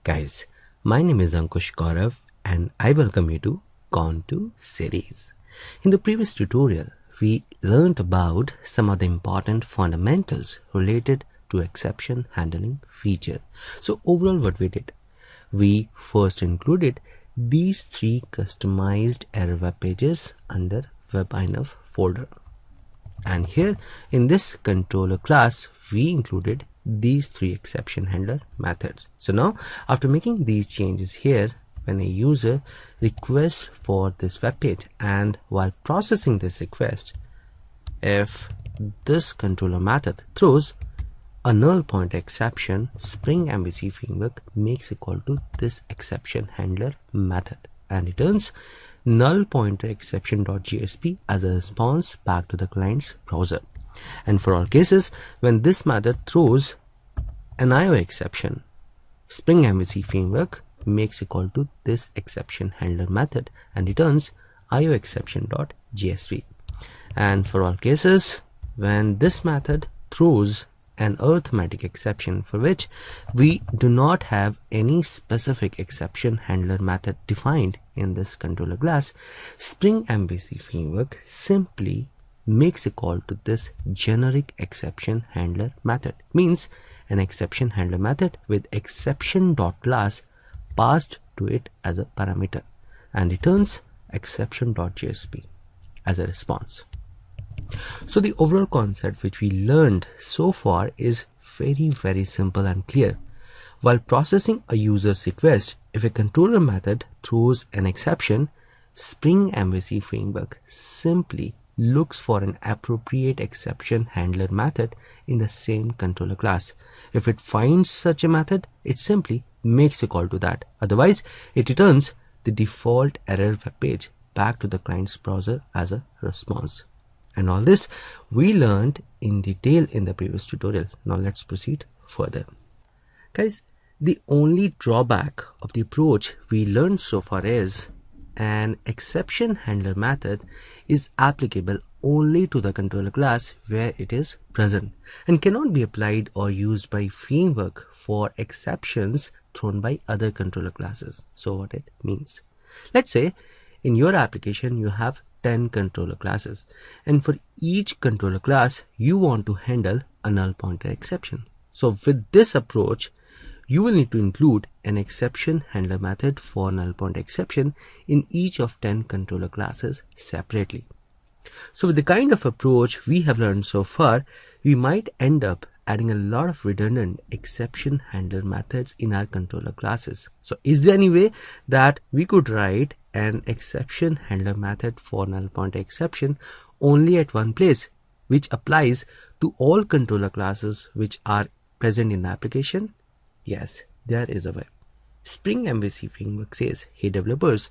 Guys, my name is Ankush Gaurav and I welcome you to Contour series. In the previous tutorial, we learned about some of the important fundamentals related to exception handling feature. So overall what we did, we first included these three customized error web pages under WebInf folder. And here in this controller class, we included these three exception handler methods. So now after making these changes here, when a user requests for this web page and while processing this request, if this controller method throws a null pointer exception, Spring MVC framework makes a call to this exception handler method and returns null pointer exception.jsp as a response back to the client's browser. And for all cases, when this method throws an IO exception, Spring MVC framework makes a call to this exception handler method and returns IO exception.jsp. And for all cases, when this method throws an arithmetic exception for which we do not have any specific exception handler method defined in this controller class, Spring MVC framework simply makes a call to this generic exception handler method, means an exception handler method with exception.class passed to it as a parameter, and returns exception.jsp as a response. So the overall concept which we learned so far is very simple and clear. While processing a user's request, if a controller method throws an exception, Spring MVC framework simply looks for an appropriate exception handler method in the same controller class. If it finds such a method, it simply makes a call to that. Otherwise, it returns the default error web page back to the client's browser as a response. And all this we learned in detail in the previous tutorial. Now let's proceed further. Guys, the only drawback of the approach we learned so far is an exception handler method is applicable only to the controller class where it is present and cannot be applied or used by framework for exceptions thrown by other controller classes. So what it means, let's say in your application you have 10 controller classes, and for each controller class you want to handle a null pointer exception. So with this approach, you will need to include an exception handler method for null pointer exception in each of 10 controller classes separately. So with the kind of approach we have learned so far, we might end up adding a lot of redundant exception handler methods in our controller classes. So is there any way that we could write an exception handler method for null pointer exception only at one place, which applies to all controller classes which are present in the application? Yes, there is a way. Spring MVC framework says, hey developers,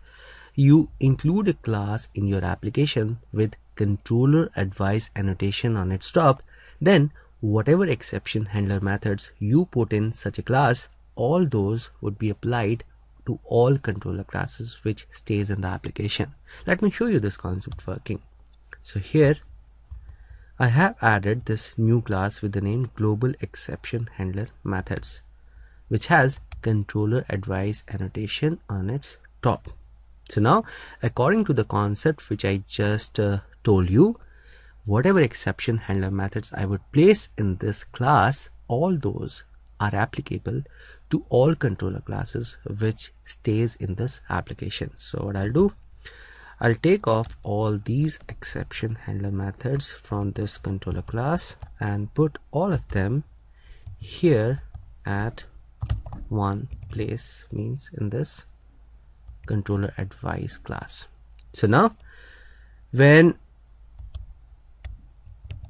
you include a class in your application with controller advice annotation on its top, then whatever exception handler methods you put in such a class, all those would be applied to all controller classes which stays in the application. Let me show you this concept working. So here I have added this new class with the name global exception handler methods, which has controller advice annotation on its top. So now according to the concept which I just told you, whatever exception handler methods I would place in this class, all those are applicable to all controller classes which stays in this application. So what I'll do, I'll take off all these exception handler methods from this controller class and put all of them here at one place, means in this controller advice class. So now when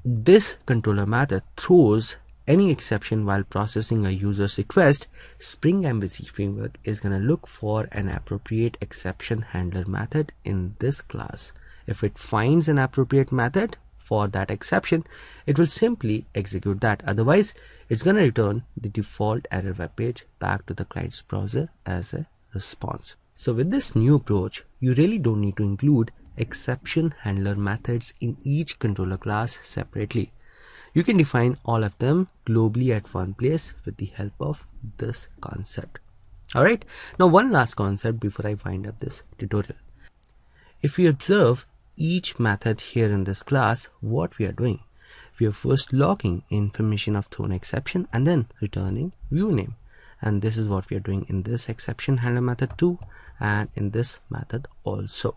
this controller method throws any exception while processing a user's request, Spring MVC framework is going to look for an appropriate exception handler method in this class. If it finds an appropriate method for that exception, it will simply execute that. Otherwise, it's going to return the default error web page back to the client's browser as a response. So with this new approach, you really don't need to include exception handler methods in each controller class separately. You can define all of them globally at one place with the help of this concept. Alright, now one last concept before I wind up this tutorial. If we observe each method here in this class, what we are doing, we are first logging information of thrown exception and then returning view name. And this is what we are doing in this exception handler method too, and in this method also.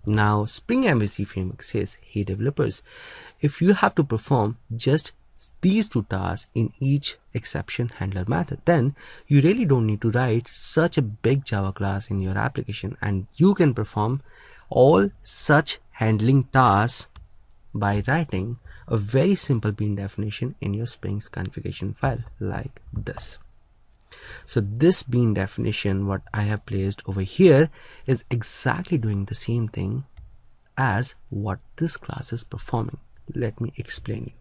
Now Spring MVC framework says, hey developers, if you have to perform just these two tasks in each exception handler method, then you really don't need to write such a big Java class in your application, and you can perform all such handling tasks by writing a very simple bean definition in your Spring's configuration file like this. So this bean definition, what I have placed over here, is exactly doing the same thing as what this class is performing. Let me explain you.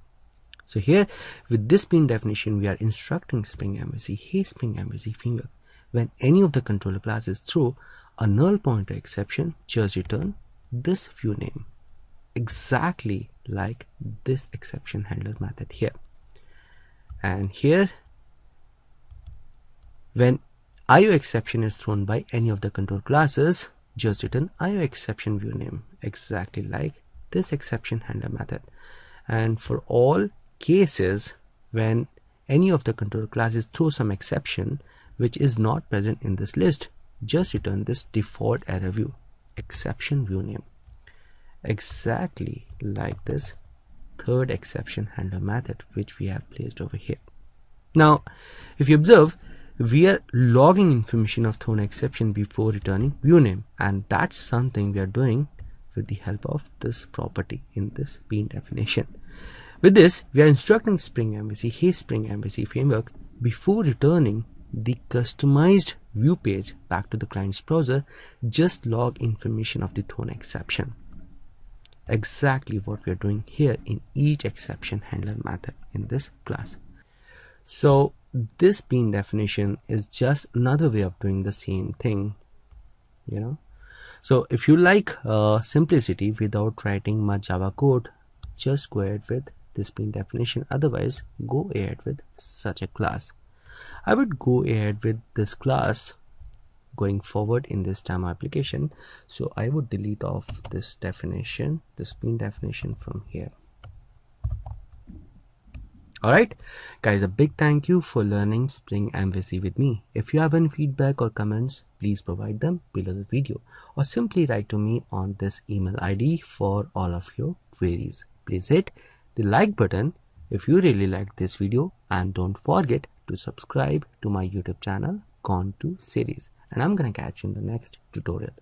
So here with this bean definition, we are instructing Spring MVC, hey Spring MVC framework, when any of the controller classes throw a null pointer exception, just return this view name, exactly like this exception handler method here. And here, when IO exception is thrown by any of the control classes, just return IO exception view name, exactly like this exception handler method. And for all cases when any of the control classes throw some exception which is not present in this list, just return this default error view, exception view name, exactly like this third exception handler method which we have placed over here. Now if you observe, we are logging information of thrown exception before returning view name, and that's something we are doing with the help of this property in this bean definition. With this, we are instructing Spring MVC, hey Spring MVC framework, before returning the customized view page back to the client's browser, just log information of the thrown exception. Exactly what we are doing here in each exception handler method in this class. So this bean definition is just another way of doing the same thing, you know. So if you like simplicity without writing much Java code, just go ahead with this bean definition. Otherwise, go ahead with such a class. I would go ahead with this class going forward in this demo application. So I would delete off this definition, this bean definition from here. Alright guys, a big thank you for learning Spring MVC with me. If you have any feedback or comments, please provide them below the video or simply write to me on this email ID for all of your queries. Please hit the like button if you really liked this video, and don't forget to subscribe to my YouTube channel Gone to Series, and I'm gonna catch you in the next tutorial.